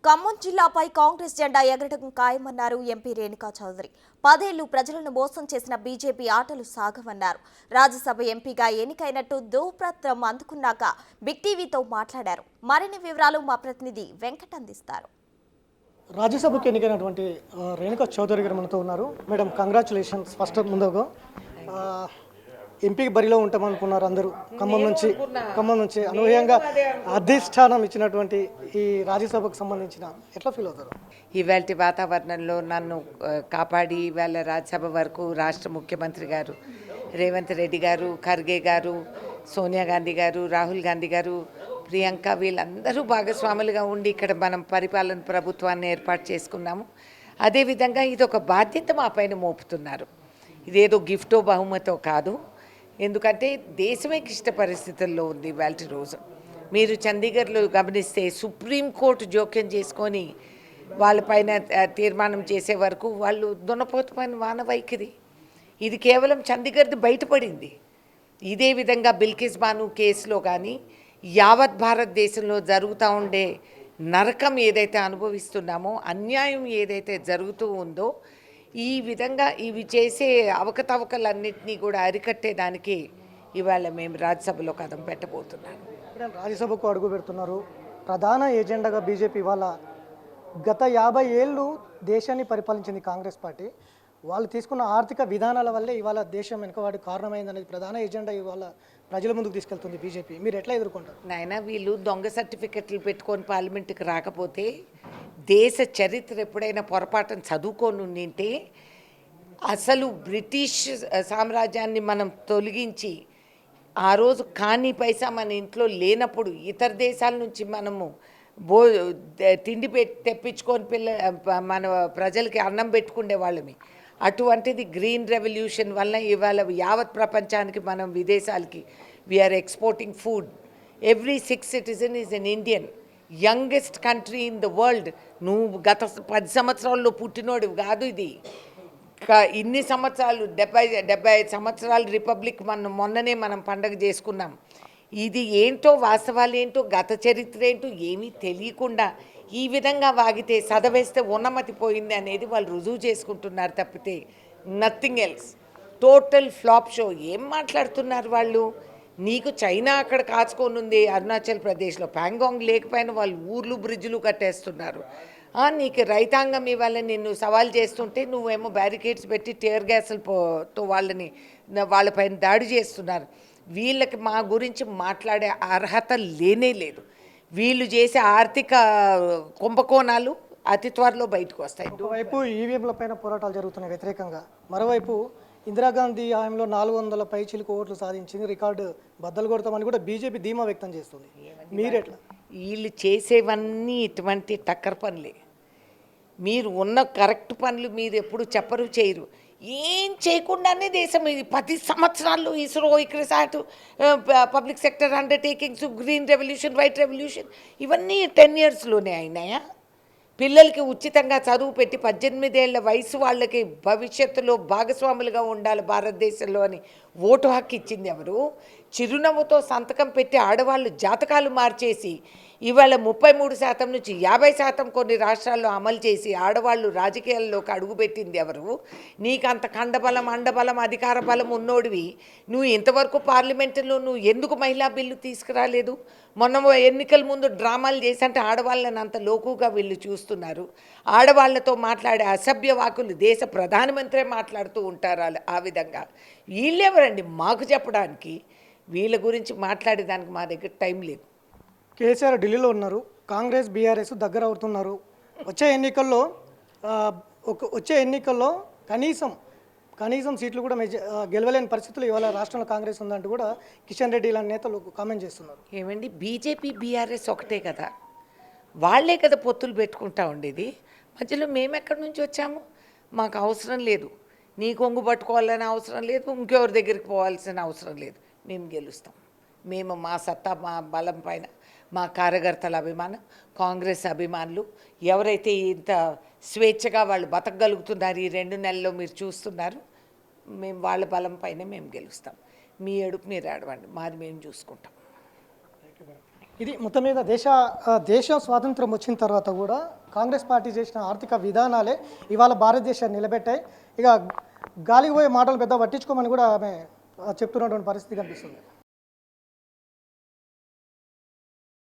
ఖమ్మం జిల్లాపై కాంగ్రెస్ జెండా ఎగరడం ఖాయమన్నారు ఎంపీ రేణుకా చౌదరి. 10 ఏళ్లు ప్రజలను మోసం చేసిన బీజేపీ ఆటలు సాగవన్నారు. రాజ్యసభ ఎంపీగా ఎన్నికైనట్టు ధృవపత్రం అందుకున్నాక బిగ్ టీవీతో మాట్లాడారు. మరిన్ని వివరాలు మా ప్రతినిధి వెంకట్ అందిస్తారు. రాజ్యసభకు ఎన్నికైనటువంటి రేణుకా చౌదరి గారు మనతో ఉన్నారు. Madam, congratulations. ఫస్ట్ ముందుగా ఎంపీకి బరిలో ఉంటామనుకున్నారు అందరూ. ఖమ్మం నుంచి అనూహ్యంగా అధిష్టానం ఇచ్చినటువంటి ఈ రాజ్యసభకు సంబంధించిన ఎట్లా ఫీల్ అవుతారు? ఇవాళ వాతావరణంలో నన్ను కాపాడి ఇవాళ రాజ్యసభ వరకు రాష్ట్ర ముఖ్యమంత్రి గారు రేవంత్ రెడ్డి గారు, ఖర్గే గారు, సోనియా గాంధీ గారు, రాహుల్ గాంధీ గారు, ప్రియాంక వీళ్ళందరూ భాగస్వాములుగా ఉండి ఇక్కడ మనం పరిపాలన ప్రభుత్వాన్ని ఏర్పాటు చేసుకున్నాము. అదేవిధంగా ఇది ఒక బాధ్యత మా పైన మోపుతున్నారు. ఇదేదో గిఫ్టో బహుమతో కాదు. ఎందుకంటే దేశమే క్లిష్ట పరిస్థితుల్లో ఉంది ఇవాళ రోజు. మీరు చండీగఢ్లో గమనిస్తే సుప్రీంకోర్టు జోక్యం చేసుకొని వాళ్ళపైన తీర్మానం చేసే వరకు వాళ్ళు దున్నపోతమైన వానవైఖరి. ఇది కేవలం చండీగఢ్ బయటపడింది. ఇదే విధంగా బిల్కిస్ బాను కేసులో కానీ యావత్ భారతదేశంలో జరుగుతూ ఉండే నరకం ఏదైతే అనుభవిస్తున్నామో, అన్యాయం ఏదైతే జరుగుతూ ఉందో, ఈ విధంగా ఇవి చేసే అవకతవకలన్నింటినీ కూడా అరికట్టేదానికి ఇవాళ మేము రాజ్యసభలో కదం పెట్టబోతున్నాం. రాజ్యసభకు అడుగు పెడుతున్నారు. ప్రధాన ఎజెండాగా బీజేపీ ఇవాళ గత 50 ఏళ్ళు దేశాన్ని పరిపాలించింది కాంగ్రెస్ పార్టీ. వాళ్ళు తీసుకున్న ఆర్థిక విధానాల వల్లే ఇవాళ దేశం వెనుకవాడి కారణమైందనేది ప్రధాన ఎజెండా ఇవాళ ప్రజల ముందుకు తీసుకెళ్తుంది బీజేపీ. మీరు ఎట్లా ఎదుర్కొంటారు? నాయన, వీళ్ళు దొంగ సర్టిఫికెట్లు పెట్టుకొని పార్లమెంటుకి రాకపోతే, దేశ చరిత్ర ఎప్పుడైనా పొరపాటును చదువుకొని ఉండింటే, అసలు బ్రిటిష్ సామ్రాజ్యాన్ని మనం తొలగించి ఆ రోజు కానీ పైసా మన ఇంట్లో లేనప్పుడు ఇతర దేశాల నుంచి మనము తిండి తెప్పించుకొని మన ప్రజలకి అన్నం పెట్టుకునే వాళ్ళమి. అటువంటిది గ్రీన్ రెవల్యూషన్ వల్ల ఇవాళ యావత్ ప్రపంచానికి మనం విదేశాలకి we are exporting food. Every 6 citizen is an Indian. Youngest country in the world. నువ్వు గత 10 సంవత్సరాల్లో పుట్టినోడు కాదు. ఇది ఇన్ని సంవత్సరాలు 75 సంవత్సరాలు రిపబ్లిక్ మొన్ననే మనం పండగ చేసుకున్నాం. ఇది ఏంటో, వాస్తవాలు ఏంటో, గత చరిత్ర ఏంటో ఏమీ తెలియకుండా ఈ విధంగా వాగితే చదవేస్తే ఉన్నమతి పోయింది అనేది వాళ్ళు రుజువు చేసుకుంటున్నారు తప్పితే nothing else. Total flop show. ఏం మాట్లాడుతున్నారు వాళ్ళు? నీకు చైనా అక్కడ కాచుకొని ఉంది అరుణాచల్ ప్రదేశ్లో. ప్యాంగాంగ్ లేకపోయినా వాళ్ళు ఊర్లు బ్రిడ్జ్లు కట్టేస్తున్నారు. నీకు రైతాంగం ఇవాళ నిన్ను సవాల్ చేస్తుంటే నువ్వేమో బ్యారికేడ్స్ పెట్టి టియర్ గ్యాసులతో వాళ్ళపైన దాడి చేస్తున్నారు. వీళ్ళకి మా గురించి మాట్లాడే అర్హత లేనే లేదు. వీళ్ళు చేసే ఆర్థిక కుంభకోణాలు అతి త్వరలో బయటకు వస్తాయి. ఒకవైపు ఈవీఎంల పైన పోరాటాలు జరుగుతున్నాయి వ్యతిరేకంగా, మరోవైపు ఇందిరాగాంధీ హయాంలో 400 పైచిలకు ఓట్లు సాధించింది, రికార్డు బద్దలు కొడతామని కూడా బీజేపీ ధీమా వ్యక్తం చేస్తుంది. మీరెట్లా? వీళ్ళు చేసేవన్నీ ఇటువంటి టక్కర్ పనులే. మీరు ఉన్న కరెక్ట్ పనులు మీరు ఎప్పుడు చెప్పరు, చేయరు. ఏం చేయకుండానే దేశం 10 సంవత్సరాల్లో ISRO, ICRISAT, public sector undertakings, green revolution, white revolution ఇవన్నీ 10 ఇయర్స్లోనే అయినాయా? పిల్లలకి ఉచితంగా చదువు పెట్టి 18 ఏళ్ల వయసు వాళ్ళకి భవిష్యత్తులో భాగస్వాములుగా ఉండాలి భారతదేశంలో అని ఓటు హక్కు ఇచ్చింది ఎవరు? చిరునవ్వుతో సంతకం పెట్టి ఆడవాళ్ళు జాతకాలు మార్చేసి ఇవాళ 33% నుంచి 50% కొన్ని రాష్ట్రాల్లో అమలు చేసి ఆడవాళ్ళు రాజకీయాల్లోకి అడుగుపెట్టింది ఎవరు? నీకు అంత ఖండబలం, అండబలం, అధికార బలం ఉన్నోడివి నువ్వు ఇంతవరకు పార్లమెంటులో నువ్వు ఎందుకు మహిళా బిల్లు తీసుకురాలేదు? మొన్న ఎన్నికల ముందు డ్రామాలు చేసి అంటే ఆడవాళ్ళని అంత లోకుగా వీళ్ళు చూస్తున్నారు. ఆడవాళ్లతో మాట్లాడే అసభ్య వాకులు దేశ ప్రధానమంత్రే మాట్లాడుతూ ఉంటారు. ఆ విధంగా వీళ్ళెవరండి మాకు చెప్పడానికి? వీళ్ళ గురించి మాట్లాడేదానికి మా దగ్గర టైం లేదు. కేసీఆర్ ఢిల్లీలో ఉన్నారు, కాంగ్రెస్ బీఆర్ఎస్ దగ్గర అవుతున్నారు. వచ్చే ఎన్నికల్లో కనీసం సీట్లు కూడా గెలవలేని పరిస్థితులు ఇవాళ రాష్ట్రంలో కాంగ్రెస్ ఉందంటూ కూడా కిషన్ రెడ్డి ఇలాంటి నేతలు కామెంట్ చేస్తున్నారు. ఏమండి, బీజేపీ బీఆర్ఎస్ ఒకటే కదా, వాళ్లే కదా పొత్తులు పెట్టుకుంటా ఉండేది. మధ్యలో మేము ఎక్కడి నుంచి వచ్చాము? మాకు అవసరం లేదు. నీ కొంగు పట్టుకోవాలని అవసరం లేదు, ఇంకెవరి దగ్గరికి పోవాల్సిన అవసరం లేదు. మేము గెలుస్తాం. మేము మా సత్తా, మా బలం పైన మా కార్యకర్తల అభిమానం, కాంగ్రెస్ అభిమానులు ఎవరైతే ఇంత స్వేచ్ఛగా వాళ్ళు బతకగలుగుతున్నారు ఈ 2 నెలల్లో మీరు చూస్తున్నారు. మేము వాళ్ళ బలం పైన మేము గెలుస్తాం. మీ ఏడుపు మీరు ఆడవండి, మాది మేము చూసుకుంటాం. ఇది మొత్తం మీద దేశం స్వాతంత్రం వచ్చిన తర్వాత కూడా కాంగ్రెస్ పార్టీ చేసిన ఆర్థిక విధానాలే ఇవాళ భారతదేశాన్ని నిలబెట్టాయి. ఇక గాలికి పోయే మాటలు పెద్ద పట్టించుకోమని కూడా ఆమె చెప్తున్నటువంటి పరిస్థితి కనిపిస్తుంది.